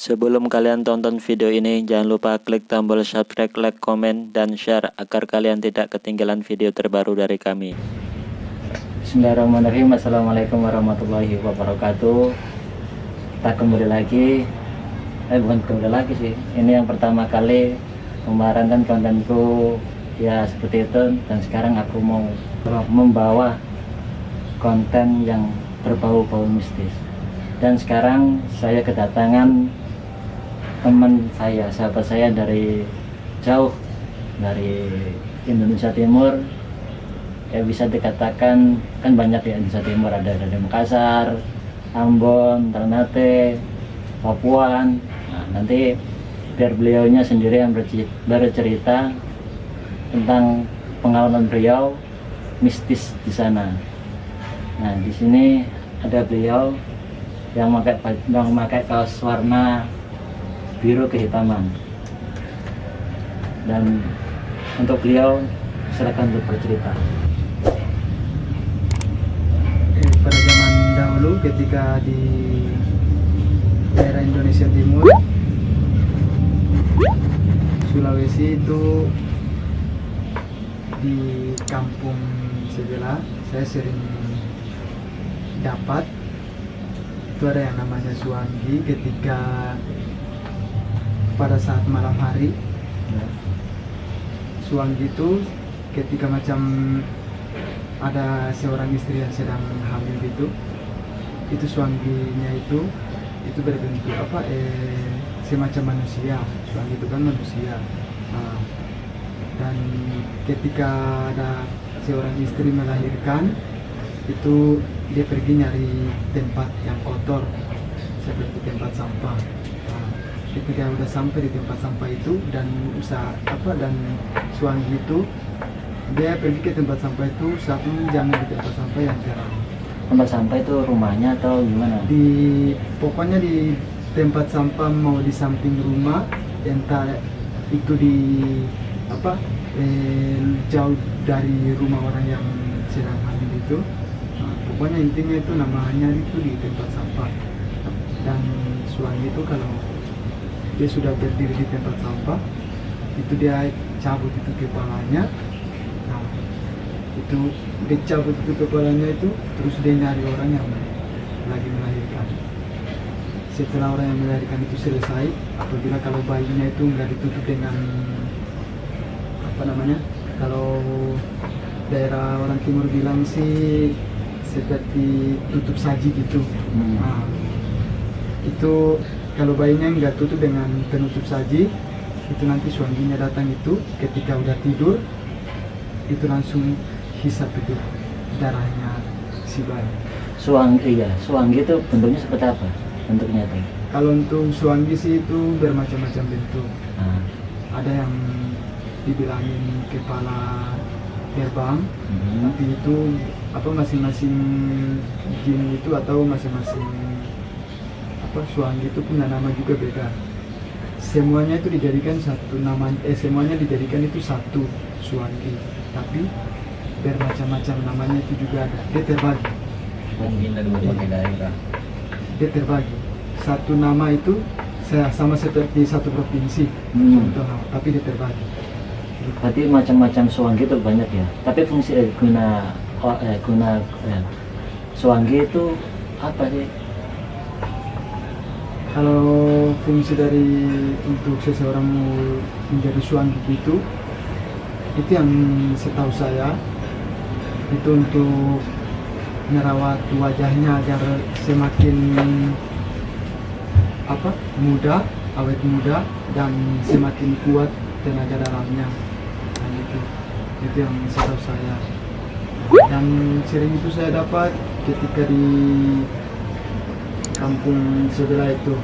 Sebelum kalian tonton video ini, jangan lupa klik tombol subscribe, like, komen, dan share agar kalian tidak ketinggalan video terbaru dari kami. Bismillahirrahmanirrahim. Assalamualaikum warahmatullahi wabarakatuh. Kita kembali lagi, bukan kembali lagi sih. Ini yang pertama kali. Kemarin kan kontenku ya seperti itu, dan sekarang aku mau membawa konten yang berbau-bau mistis. Dan sekarang saya kedatangan teman saya, sahabat saya dari jauh, dari Indonesia Timur. Ya bisa dikatakan kan banyak di Indonesia Timur, ada dari Makassar, Ambon, Ternate, Papuan. Nah, nanti biar beliaunya sendiri yang bercerita tentang pengalaman beliau mistis di sana. Nah, di sini ada beliau yang memakai kaos warna biru kehitaman. Dan untuk beliau silakan untuk bercerita. Pada zaman dahulu ketika di daerah Indonesia Timur, Sulawesi itu, di kampung sebelah saya sering dapat itu ada yang namanya suanggi ketika pada saat malam hari. Suanggi itu ketika macam ada seorang istri yang sedang hamil gitu, itu suangginya itu berbentuk semacam manusia. Suanggi itu kan manusia. Nah, dan ketika ada seorang istri melahirkan, itu dia pergi nyari tempat yang kotor seperti tempat sampah. Nah, ketika udah sampai di tempat sampah itu dan suanggi itu dia pergi ke tempat sampah itu, jangan di tempat sampah yang terang. Tempat sampah itu rumahnya atau gimana? Pokoknya di tempat sampah, mau di samping rumah, entah itu di jauh dari rumah orang yang sedang hamil itu. Nah, pokoknya intinya itu namanya itu di tempat sampah. Dan suami itu kalau dia sudah berdiri di tempat sampah, itu dia cabut itu kepalanya. Nah, itu dia cabut itu kepalanya itu, terus dia nyari orang yang lagi melahirkan. Setelah orang yang melahirkan itu selesai, apabila kalau bayinya itu nggak ditutup dengan kalau daerah orang timur bilang sih seperti tutup saji gitu. Nah, itu kalau bayinya nggak tutup dengan penutup saji, itu nanti suaminya datang itu ketika udah tidur, itu langsung hisap itu darahnya si bayi. Suanggi itu bentuknya seperti apa? Bentuknya itu? Kalau untuk suanggi sih itu bermacam-macam bentuk. Ada yang dibilangin kepala terbang, tapi itu masing-masing jin itu atau masing-masing suanggi itu punya nama juga beda. Semuanya itu dijadikan satu nama, semuanya dijadikan itu satu suanggi, tapi bermacam-macam namanya itu juga ada. Dia terbagi. Mungkin dari berbagai daerah. Dia terbagi. Satu nama itu sama seperti satu provinsi, contoh, tapi dia terbagi. Berarti macam-macam suanggi itu banyak ya. Tapi fungsi guna suanggi itu apa sih? Kalau fungsi dari untuk seseorang menjadi suanggi itu yang setahu saya itu untuk merawat wajahnya agar semakin muda, awet muda, dan semakin kuat tenaga dalamnya. Nah, itu yang setahu saya. Dan sering itu saya dapat ketika di kampung sebelah itu,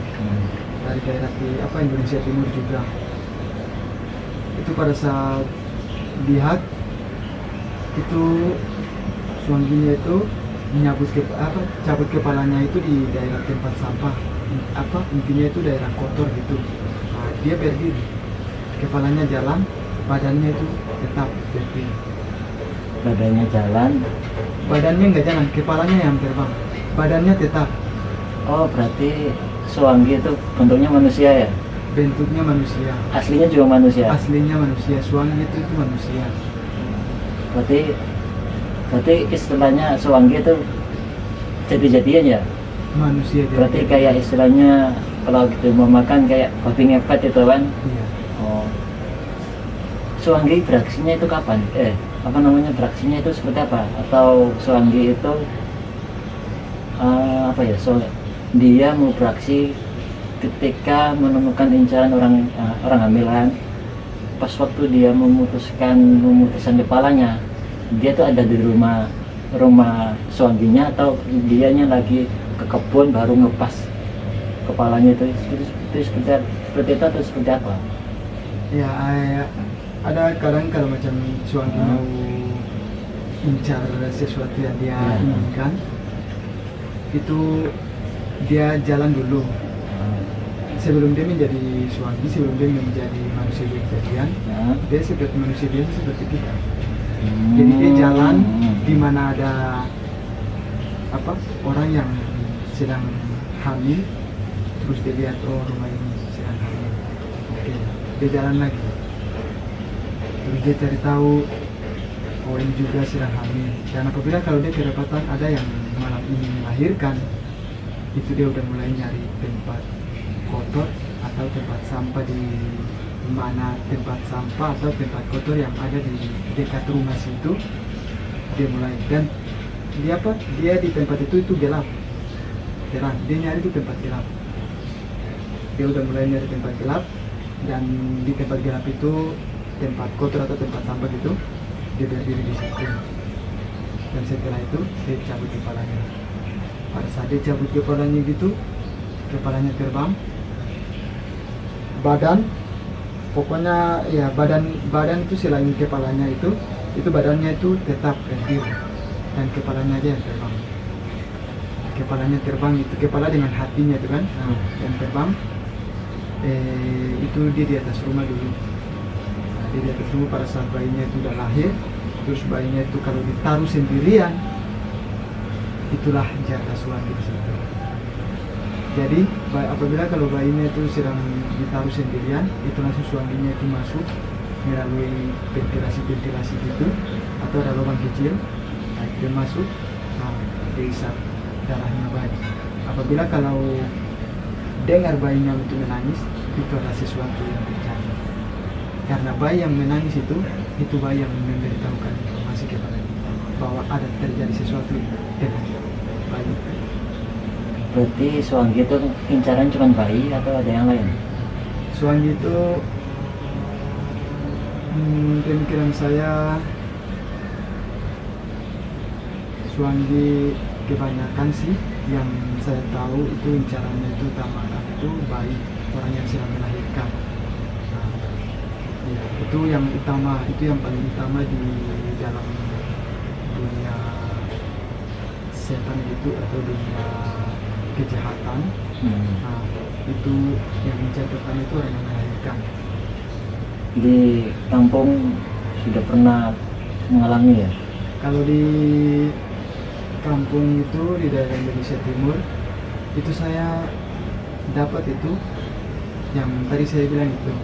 dari daerah Indonesia Timur juga. Itu pada saat lihat itu suaminya itu cabut kepalanya itu di daerah tempat sampah, intinya itu daerah kotor gitu. Nah, dia berdiri, kepalanya jalan, badannya itu tetap berdiri. Badannya jalan, badannya nggak jalan, kepalanya yang terbang, badannya tetap. Oh, berarti Suanggi itu bentuknya manusia ya? Bentuknya manusia. Aslinya juga manusia? Aslinya manusia. Suanggi itu manusia. Berarti istilahnya Suanggi itu jadi-jadian ya? Manusia jadi. Berarti kayak istilahnya kalau gitu mau makan kayak babi ngepet itu kan? Iya. Oh. Suanggi beraksinya itu kapan? Beraksinya itu seperti apa? Atau Suanggi itu dia mau beraksi ketika menemukan incaran orang hamilan. Pas waktu dia memutuskan kepalanya, dia tuh ada di rumah Suangginya atau dianya lagi ke kebun baru ngepas kepalanya itu seperti itu atau seperti apa? Ya, ada kadang kalau macam Suanggi mau incar sesuatu yang dia inginkan, itu dia jalan dulu sebelum dia menjadi Suanggi, sebelum dia menjadi manusia jadi-jadian. Dia seperti manusia biasa seperti kita. Jadi dia jalan di mana ada orang yang sedang hamil, terus dia lihat, oh rumah ini sedang hamil, oke, dia jalan lagi, terus dia cari tahu, oh ini juga sedang hamil. Dan apabila kalau dia kedapatan ada yang malam ini melahirkan, itu dia udah mulai nyari tempat kotor atau tempat sampah, di mana tempat sampah atau tempat kotor yang ada di dekat rumah situ. Dia mulai, dan dia di tempat itu gelap, terang, dia nyari itu tempat gelap. Dia udah mulai nyari tempat gelap, dan di tempat gelap itu tempat kotor atau tempat sampah gitu, dia berdiri di situ. Dan setelah itu dia cabut kepalanya. Pada saat dia cabut kepalanya gitu, kepalanya terbang, pokoknya ya badan itu selain kepalanya itu badannya itu tetap berdiri, dan kepalanya aja yang terbang. Kepalanya terbang, itu kepala dengan hatinya itu kan, yang terbang. Itu dia di atas rumah dulu. Dia di atas rumah pada saat bayinya itu udah lahir. Terus bayinya itu kalau ditaruh sendirian, itulah jatah Suanggi di situ. Jadi apabila kalau bayinya itu sedang ditaruh sendirian, itu langsung Suangginya itu masuk melalui ventilasi gitu, atau ada lubang kecil, dia masuk, diisap darahnya bayi. Apabila kalau dengar bayinya itu menangis, itu ada sesuatu yang terjadi. Karena bayi yang menangis itu bayi yang memberitahukan informasi kepada kita bahwa ada terjadi sesuatu dengan bayi. Berarti Suanggi itu incaran cuma bayi atau ada yang lain? Suanggi itu pemikiran saya, Suanggi kebanyakan sih yang saya tahu itu incarannya itu utamakan itu bayi, orang yang sedang melahirkan. Ya, itu yang utama, itu yang paling utama di dalam dunia setan itu atau dunia kejahatan. Itu yang incar pertama itu orang yang melahirkan. Di kampung sudah pernah mengalami ya? Kalau di kampung itu di daerah Indonesia Timur itu saya dapat itu yang tadi saya bilang itu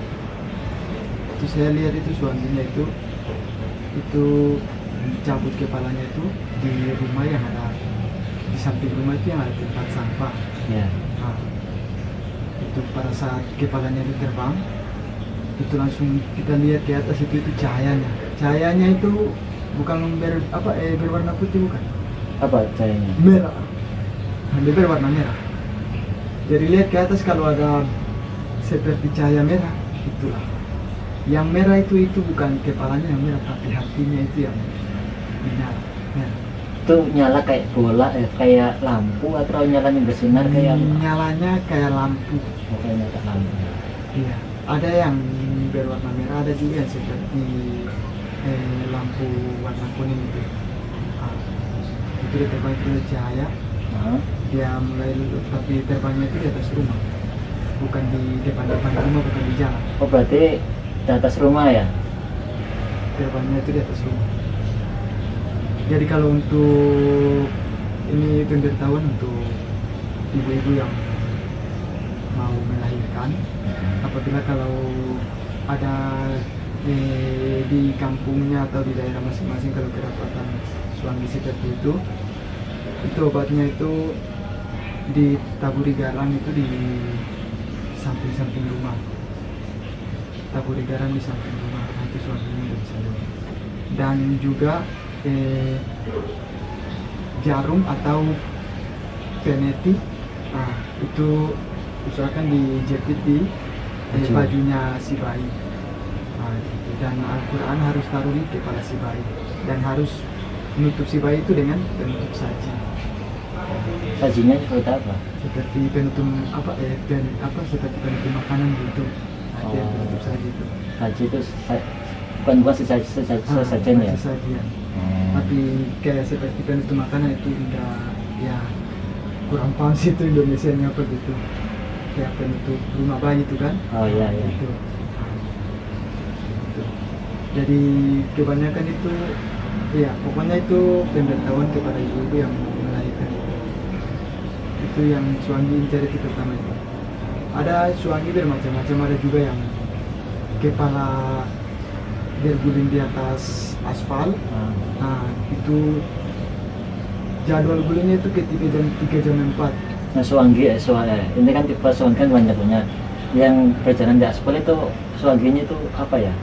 saya lihat itu Suangginya itu cabut kepalanya itu di rumah yang ada di samping rumah itu yang ada tempat sampah. Itu pada saat kepalanya itu terbang, itu langsung kita lihat ke atas itu cahayanya itu bukan berwarna putih, bukan. Apa cahayanya? Merah, dia berwarna merah. Jadi lihat ke atas kalau ada seperti cahaya merah, itulah yang merah itu bukan kepalanya yang merah, tapi hatinya itu yang merah. Itu nyala kayak bola kayak lampu atau nyalanya bersinar kayak nyalanya kayak lampu. Kayak lampu. Iya, ada yang berwarna merah, ada juga yang seperti lampu warna kuning itu. Itu dia terbang itu cahaya. Dia mulai, tapi terbangnya itu di atas rumah, bukan di depan rumah, bukan di jalan. Oh berarti di atas rumah ya? Terbangnya itu di atas rumah. Jadi kalau untuk ini pemberitahuan untuk ibu-ibu yang mau melahirkan, apabila kalau ada di kampungnya atau di daerah masing-masing kalau kedapatan suami seperti itu obatnya itu ditaburi garam itu di samping-samping rumah, taburi garam di samping rumah, itu suaminya udah bisa lewat. Dan juga jarum atau peneti, itu usahakan dijepit di bajunya si bayi. Gitu. Dan Al-Quran harus taruh di kepala si bayi dan harus menutup si bayi itu dengan penutup saji. Sajinya seperti apa? Seperti penutup seperti penutup makanan gitu. Ada yang penutup saji itu. Saji itu bukan sesajen ya? Sesajian. Tapi kayak seperti penutup makanan itu enggak, ya kurang paham sih itu Indonesianya apa gitu. Kayak penutup rumah bayi itu kan? Oh iya. Gitu. Jadi kebanyakan itu, ya pokoknya itu pemberitahuan kepada ibu-ibu yang melahirkan itu yang suami incar itu pertama itu. Ada suami bermacam-macam, ada juga yang kepala berguling di atas aspal. Itu jadwal gulingnya itu ketika jam 3 jam 4. Nah ini kan tipe suanggi kan banyak punya. Yang berjalan di aspal itu suangginya itu apa ya?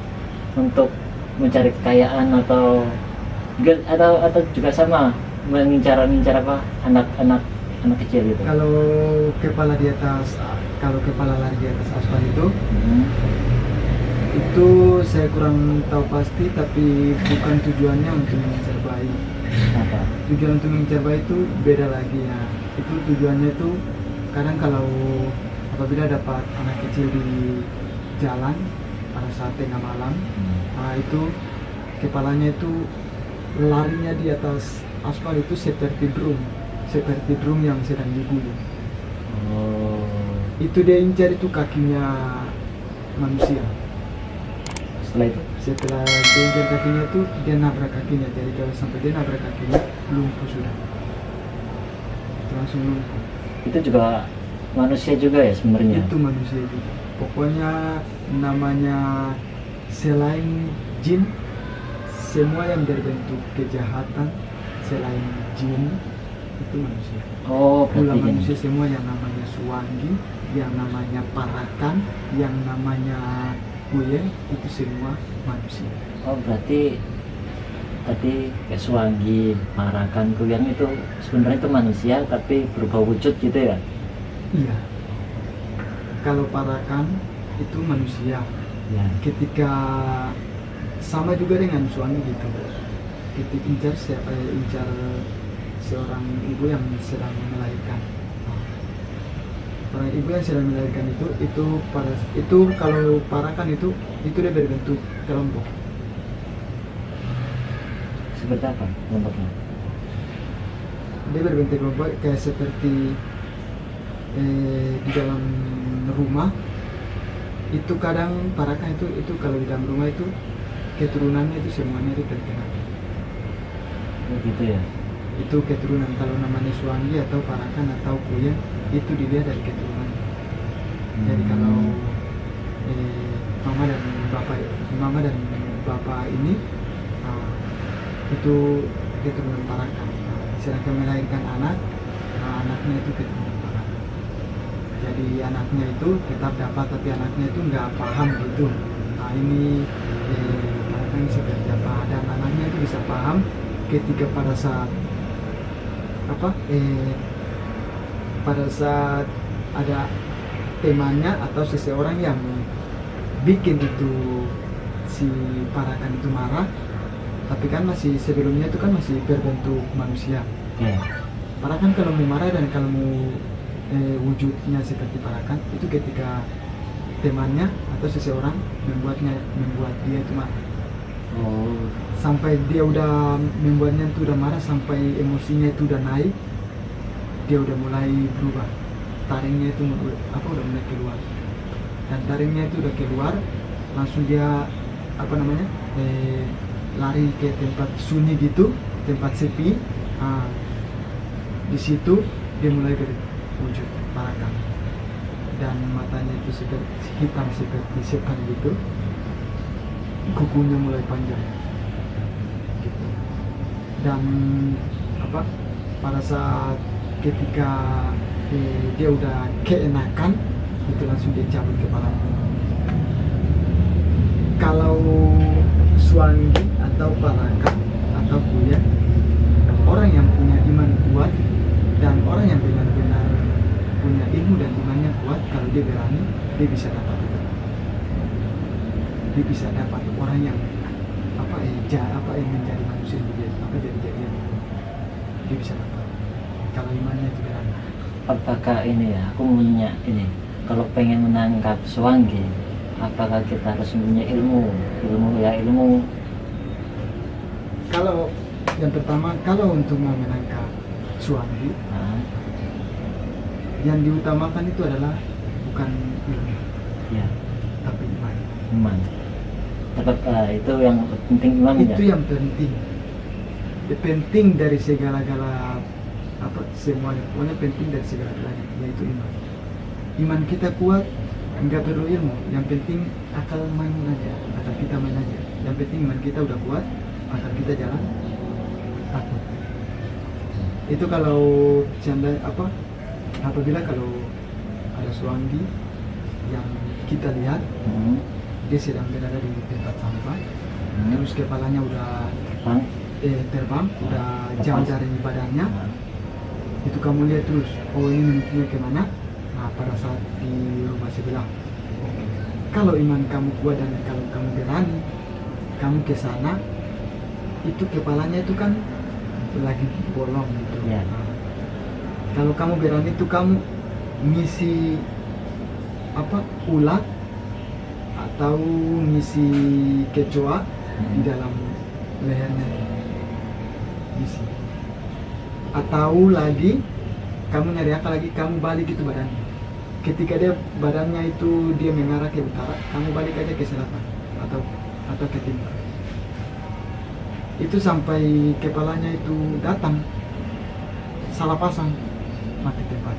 Untuk mencari kekayaan atau juga sama mengincar apa anak kecil gitu. Kalau kepala lari di atas aspal itu, itu saya kurang tahu pasti, tapi bukan tujuannya untuk mengincar bayi. Apa? Tujuan untuk mengincar bayi itu beda lagi ya. Itu tujuannya itu kadang kalau apabila dapat anak kecil di jalan pada saat tengah malam, itu kepalanya itu larinya di atas aspal itu seperti drum yang sedang digulung. Itu dia incar itu kakinya manusia. Setelah dia incar kakinya itu dia nabrak kakinya. Jadi kalau sampai dia nabrak kakinya, lumpuh sudah. Itu langsung lumpuh. Itu juga manusia juga ya sebenarnya. Itu manusia juga. Pokoknya namanya selain jin, semua yang berbentuk kejahatan selain jin itu manusia. Pula manusia semua yang namanya suanggi, yang namanya parakan, yang namanya kuyeng, itu semua manusia. Berarti tadi kayak suanggi, parakan, kuyeng itu sebenarnya itu manusia tapi berubah wujud gitu ya? Iya. Kalau parakan itu manusia. Ya. Ketika sama juga dengan suami gitu, ketika incar seorang ibu yang sedang melahirkan. Orang ibu yang sedang melahirkan itu kalau parakan itu dia berbentuk kelompok. Seperti apa kelompoknya? Dia berbentuk kelompok kayak seperti di dalam rumah itu kadang parakan itu kalau di dalam rumah itu keturunannya itu semuanya itu terkena. Gitu ya. Itu keturunan, kalau namanya suami atau parakan atau kuyeng itu dilihat dari keturunan. Jadi kalau mama dan bapak ini itu keturunan parakan. Sedangkan melahirkan anaknya itu keturunan parakan. Jadi anaknya itu tetap dapat, tapi anaknya itu nggak paham gitu. Ini parakan seperti apa, dan anaknya itu bisa paham ketika pada saat ada temannya atau seseorang yang bikin itu si parakan itu marah, tapi kan masih sebelumnya itu kan masih berbentuk manusia. Parakan kalau mau marah dan kalau mau wujudnya seperti parakan itu ketika temannya atau seseorang membuat dia itu marah. Sampai dia udah membuatnya itu udah marah, sampai emosinya itu udah naik, dia udah mulai berubah. Taringnya itu udah mulai keluar. Dan taringnya itu udah keluar, langsung dia lari ke tempat sunyi gitu, tempat sepi. Di situ dia mulai berwujud parakan. dan matanya itu seperti hitam seperti setan gitu, kukunya mulai panjang gitu. Dan apa, pada saat ketika dia udah keenakan itu langsung dia cabut kepalanya. Kalau Swangi atau Palaka atau Buya, orang yang punya iman kuat dan orang yang benar-benar punya ilmu dan imannya kuat, kalau dia berani, dia bisa dapat itu. Dia bisa dapat orang yang yang menjadi manusia juga, jadi dia bisa dapat kalau imannya itu berani. Apakah ini ya, aku punya ini, kalau pengen menangkap Swangi, apakah kita harus punya ilmu? Kalau yang pertama, kalau untuk mau menangkap Swangi, yang diutamakan itu adalah bukan ilmu, ya, tapi iman. iman. Tetap itu yang penting, iman ya. Itu yang penting. Yang penting dari segala-gala semuanya, pokoknya penting dari segala-galanya, yaitu iman. Iman kita kuat, enggak perlu ilmu. Yang penting akal main aja, akal kita main aja. Yang penting iman kita udah kuat, akal kita jalan takut. Itu kalau apabila kalau ada Swangi yang kita lihat, dia sedang berada di tempat sampah, terus kepalanya udah terbang, udah jauh dari badannya. Itu kamu lihat terus, oh ini menunjuknya kemana? Nah, pada saat di rumah sebelah. Kalau iman kamu kuat dan kalau kamu berani, kamu ke sana, itu kepalanya itu kan lagi bolong gitu. Ya. Kalau kamu berani itu kamu ngisi ulat atau ngisi kecoa di dalam lehernya, ngisi. Atau lagi kamu nyari apa lagi, kamu balik itu badannya. Ketika badannya itu dia mengarah ke utara, kamu balik aja ke selatan atau ke timur. Itu sampai kepalanya itu datang, salah pasang, mati tempat.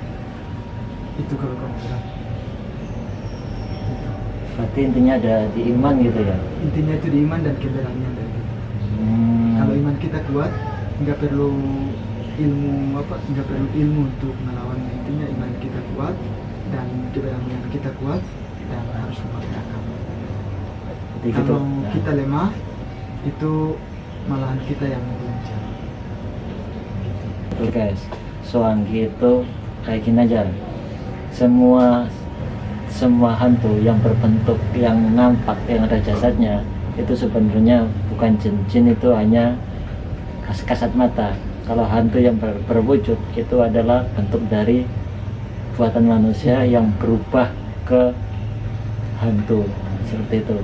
Itu kalau kamu bilang. Berarti intinya ada di iman gitu ya. Intinya itu di iman dan keberanian dari kita. Kalau iman kita kuat, nggak perlu ilmu untuk melawannya. Intinya iman kita kuat dan keberanian kita kuat dan harus memakai akal. Kalau kita lemah, itu malahan kita yang mengguncang. Betul guys, Swangi itu kayak gini aja. Semua hantu yang berbentuk, yang nampak, yang ada jasadnya, itu sebenarnya bukan jin itu hanya kasat mata. Kalau hantu yang berwujud itu adalah bentuk dari buatan manusia yang berubah ke hantu, seperti itu.